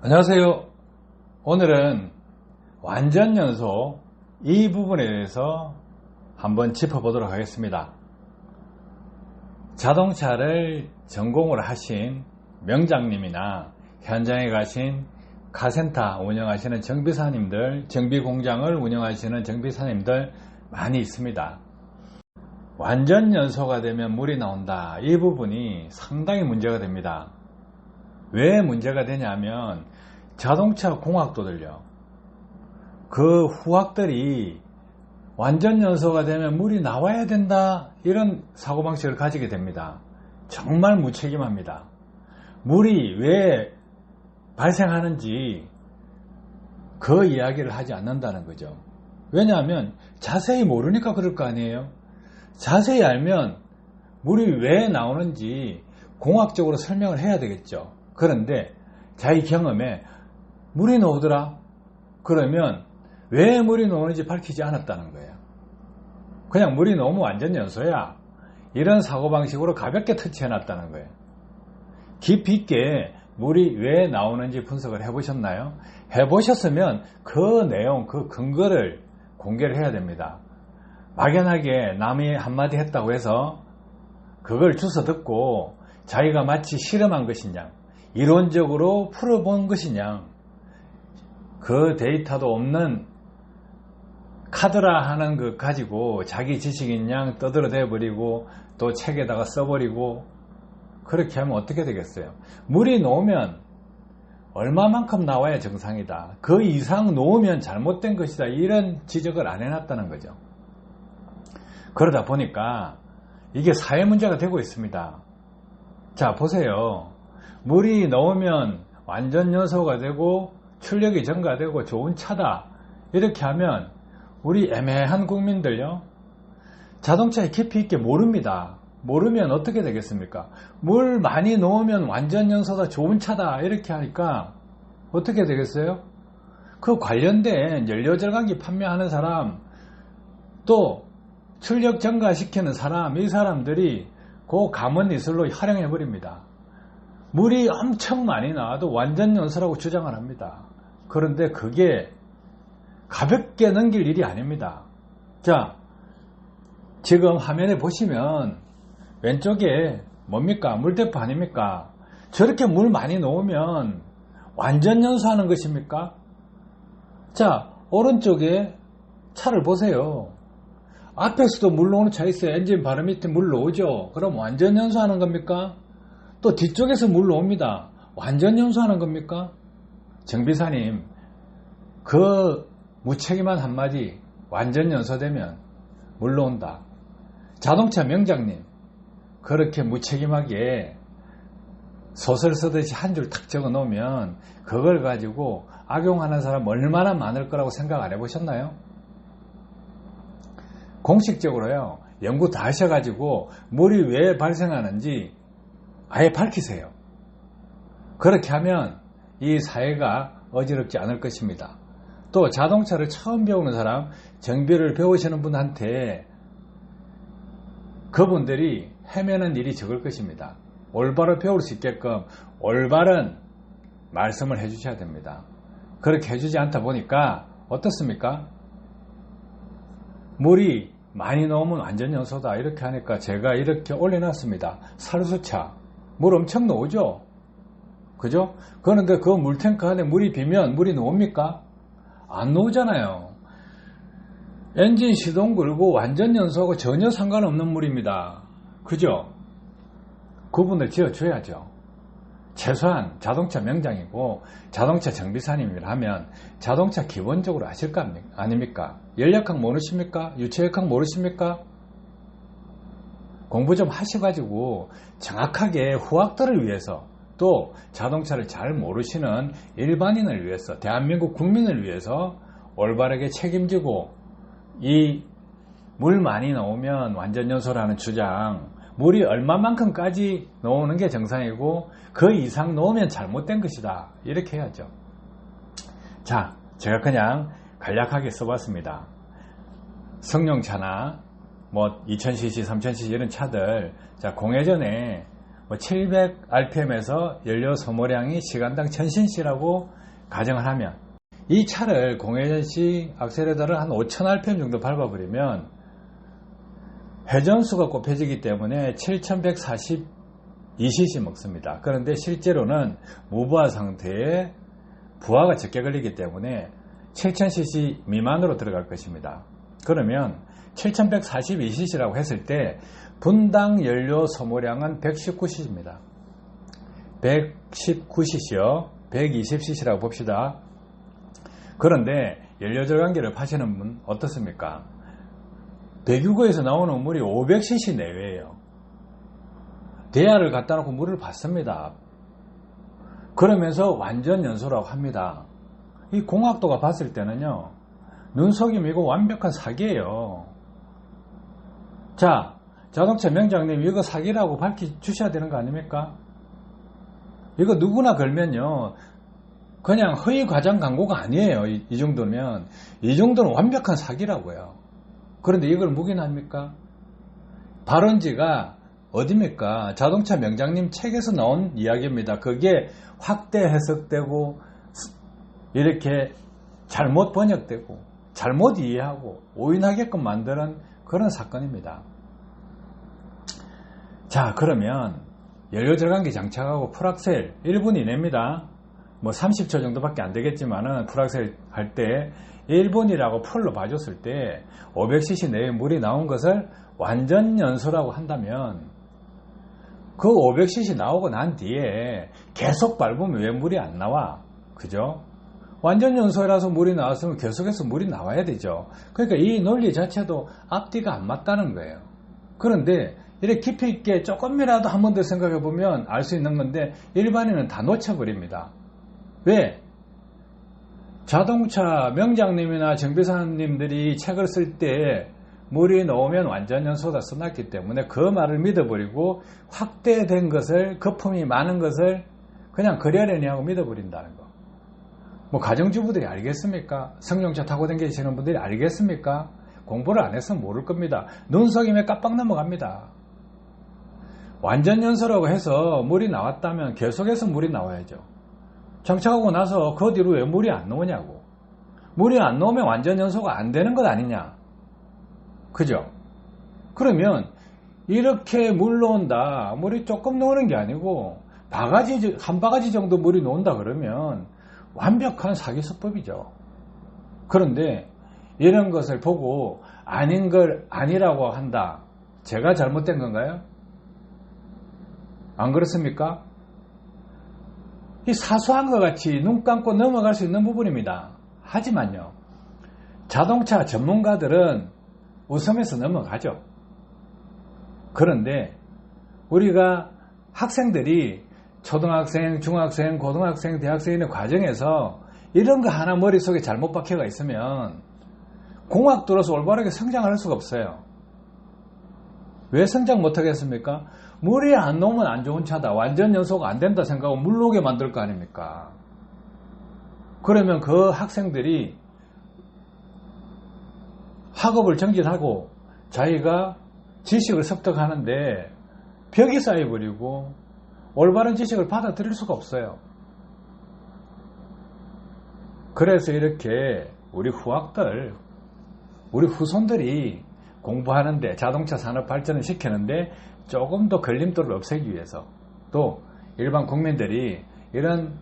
안녕하세요. 오늘은 완전연소 이 부분에 대해서 한번 짚어보도록 하겠습니다. 자동차를 전공을 하신 명장님이나 현장에 가신 카센터 운영하시는 정비사님들, 정비공장을 운영하시는 정비사님들 많이 있습니다. 완전연소가 되면 물이 나온다. 이 부분이 상당히 문제가 됩니다. 왜 문제가 되냐면 자동차 공학도들요, 그 후학들이 완전연소가 되면 물이 나와야 된다, 이런 사고방식을 가지게 됩니다. 정말 무책임합니다. 물이 왜 발생하는지 그 이야기를 하지 않는다는 거죠. 왜냐하면 자세히 모르니까 그럴 거 아니에요. 자세히 알면 물이 왜 나오는지 공학적으로 설명을 해야 되겠죠. 그런데 자기 경험에 물이 나오더라, 그러면 왜 물이 나오는지 밝히지 않았다는 거예요. 그냥 물이 나오면 완전연소야, 이런 사고방식으로 가볍게 터치해놨다는 거예요. 깊이 있게 물이 왜 나오는지 분석을 해보셨나요? 해보셨으면 그 내용, 그 근거를 공개를 해야 됩니다. 막연하게 남이 한마디 했다고 해서 그걸 주워 듣고 자기가 마치 실험한 것이냐, 이론적으로 풀어본 것이냐, 그 데이터도 없는 카드라 하는 것 가지고 자기 지식인 양 떠들어대 버리고 또 책에다가 써버리고, 그렇게 하면 어떻게 되겠어요? 물이 놓으면 얼마만큼 나와야 정상이다, 그 이상 놓으면 잘못된 것이다, 이런 지적을 안 해놨다는 거죠. 그러다 보니까 이게 사회 문제가 되고 있습니다. 자, 보세요. 물이 넣으면 완전연소가 되고 출력이 증가되고 좋은 차다, 이렇게 하면 우리 애매한 국민들요, 자동차에 깊이 있게 모릅니다. 모르면 어떻게 되겠습니까? 물 많이 넣으면 완전연소다, 좋은 차다, 이렇게 하니까 어떻게 되겠어요? 그 관련된 연료절감기 판매하는 사람, 또 출력 증가시키는 사람, 이 사람들이 그 가문이슬로 활용해버립니다. 물이 엄청 많이 나와도 완전연소라고 주장을 합니다. 그런데 그게 가볍게 넘길 일이 아닙니다. 자, 지금 화면에 보시면 왼쪽에 뭡니까? 물대포 아닙니까? 저렇게 물 많이 넣으면 완전연소하는 것입니까? 자, 오른쪽에 차를 보세요. 앞에서도 물 나오는 차 있어요. 엔진 바로 밑에 물 나오죠. 그럼 완전연소하는 겁니까? 또 뒤쪽에서 물 나옵니다. 완전연소하는 겁니까? 정비사님, 그 무책임한 한마디, 완전연소되면 물 나온다. 자동차 명장님, 그렇게 무책임하게 소설 쓰듯이 한 줄 탁 적어 놓으면 그걸 가지고 악용하는 사람 얼마나 많을 거라고 생각 안 해보셨나요? 공식적으로요, 연구 다 하셔가지고 물이 왜 발생하는지 아예 밝히세요. 그렇게 하면 이 사회가 어지럽지 않을 것입니다. 또 자동차를 처음 배우는 사람, 정비를 배우시는 분한테 그분들이 헤매는 일이 적을 것입니다. 올바로 배울 수 있게끔 올바른 말씀을 해주셔야 됩니다. 그렇게 해주지 않다 보니까 어떻습니까? 물이 많이 넣으면 완전연소다, 이렇게 하니까 제가 이렇게 올려놨습니다. 살수차 물 엄청 나오죠? 그죠? 그런데 그 물탱크 안에 물이 비면 물이 나옵니까? 안 나오잖아요. 엔진 시동 걸고 완전연소하고 전혀 상관없는 물입니다. 그죠? 구분을 지어줘야죠. 최소한 자동차 명장이고 자동차 정비사님이라면 자동차 기본적으로 아실 거 아닙니까? 연력학 모르십니까? 유체역학 모르십니까? 공부 좀 하셔가지고 정확하게 후학들을 위해서, 또 자동차를 잘 모르시는 일반인을 위해서, 대한민국 국민을 위해서 올바르게 책임지고, 이 물 많이 나오면 완전연소라는 주장, 물이 얼마만큼까지 나오는 게 정상이고 그 이상 나오면 잘못된 것이다, 이렇게 해야죠. 자, 제가 그냥 간략하게 써봤습니다. 성룡차나 뭐 2000cc, 3000cc 이런 차들, 자, 공회전에 700rpm에서 연료 소모량이 시간당 1000cc라고 가정을 하면 이 차를 공회전식 악셀레터를 한 5000rpm 정도 밟아버리면 회전수가 곱해지기 때문에 7142cc 먹습니다. 그런데 실제로는 무부하 상태에 부하가 적게 걸리기 때문에 7000cc 미만으로 들어갈 것입니다. 그러면 7142cc라고 했을 때 분당 연료 소모량은 119cc입니다. 119cc요. 120cc라고 봅시다. 그런데 연료 절감기를 파시는 분 어떻습니까? 배기구에서 나오는 물이 500cc 내외예요. 대야를 갖다 놓고 물을 받습니다. 그러면서 완전 연소라고 합니다. 이 공학도가 봤을 때는요, 눈속임이고 완벽한 사기예요. 자, 자동차 명장님 이거 사기라고 밝혀주셔야 되는 거 아닙니까? 이거 누구나 걸면요, 그냥 허위 과장 광고가 아니에요. 이 정도면. 이 정도는 완벽한 사기라고요. 그런데 이걸 묵인합니까? 발언지가 어디입니까? 자동차 명장님 책에서 나온 이야기입니다. 그게 확대 해석되고 이렇게 잘못 번역되고 잘못 이해하고 오인하게끔 만드는 그런 사건입니다. 자, 그러면 연료 절감기 장착하고 풀악셀 1분 이내입니다. 30초 정도밖에 안 되겠지만은 풀악셀 할 때 1분이라고 풀로 봐줬을 때 500cc 내에 물이 나온 것을 완전 연소라고 한다면 그 500cc 나오고 난 뒤에 계속 밟으면 왜 물이 안 나와? 그죠? 완전 연소라서 물이 나왔으면 계속해서 물이 나와야 되죠. 그러니까 이 논리 자체도 앞뒤가 안 맞다는 거예요. 그런데 이렇게 깊이 있게 조금이라도 한 번 더 생각해 보면 알 수 있는 건데 일반인은 다 놓쳐버립니다. 왜? 자동차 명장님이나 정비사님들이 책을 쓸 때 물이 나오면 완전 연소다 써놨기 때문에 그 말을 믿어버리고 확대된 것을, 거품이 많은 것을 그냥 그려내니 하고 믿어버린다는 거. 가정주부들이 알겠습니까? 승용차 타고 다니시는 분들이 알겠습니까? 공부를 안 했으면 모를 겁니다. 눈속임에 깜빡 넘어갑니다. 완전 연소라고 해서 물이 나왔다면 계속해서 물이 나와야죠. 장착하고 나서 그 뒤로 왜 물이 안 나오냐고. 물이 안 나오면 완전 연소가 안 되는 것 아니냐. 그죠? 그러면 이렇게 물 나온다. 물이 조금 나오는 게 아니고 한 바가지 정도 물이 나온다 그러면 완벽한 사기수법이죠. 그런데 이런 것을 보고 아닌 걸 아니라고 한다. 제가 잘못된 건가요? 안 그렇습니까? 이 사소한 것 같이 눈 감고 넘어갈 수 있는 부분입니다. 하지만요, 자동차 전문가들은 웃으면서 넘어가죠. 그런데 우리가 학생들이 초등학생, 중학생, 고등학생, 대학생의 과정에서 이런 거 하나 머릿속에 잘못 박혀가 있으면 공학도로서 올바르게 성장할 수가 없어요. 왜 성장 못하겠습니까? 물이 안 나오면 안 좋은 차다. 완전 연소가 안 된다 생각하고 물 나오게 만들 거 아닙니까? 그러면 그 학생들이 학업을 정진하고 자기가 지식을 습득하는데 벽이 쌓여버리고 올바른 지식을 받아들일 수가 없어요. 그래서 이렇게 우리 후학들, 우리 후손들이 공부하는데 자동차 산업 발전을 시키는데 조금 더 걸림돌을 없애기 위해서 또 일반 국민들이 이런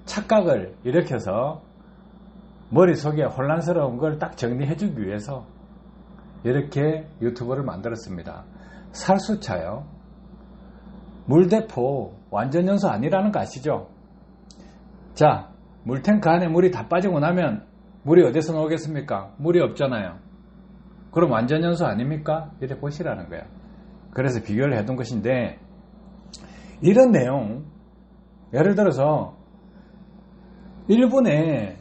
착각을 일으켜서 머릿속에 혼란스러운 걸 딱 정리해주기 위해서 이렇게 유튜브를 만들었습니다. 살수차요. 물대포 완전 연소 아니라는 거 아시죠? 자, 물탱크 안에 물이 다 빠지고 나면 물이 어디서 나오겠습니까? 물이 없잖아요. 그럼 완전 연소 아닙니까? 이렇게 보시라는 거예요. 그래서 비교를 해둔 것인데 이런 내용, 예를 들어서 1분에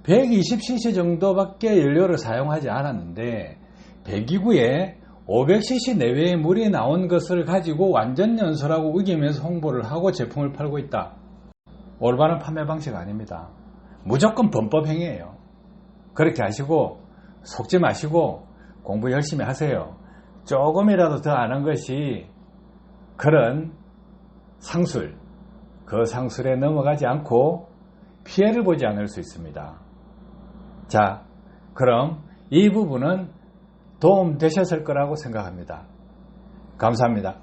120cc 정도밖에 연료를 사용하지 않았는데 배기구에 500cc 내외의 물이 나온 것을 가지고 완전 연소라고 우기면서 홍보를 하고 제품을 팔고 있다. 올바른 판매 방식 아닙니다. 무조건 범법행위예요. 그렇게 하시고 속지 마시고 공부 열심히 하세요. 조금이라도 더 아는 것이 그런 상술, 그 상술에 넘어가지 않고 피해를 보지 않을 수 있습니다. 자, 그럼 이 부분은 도움 되셨을 거라고 생각합니다. 감사합니다.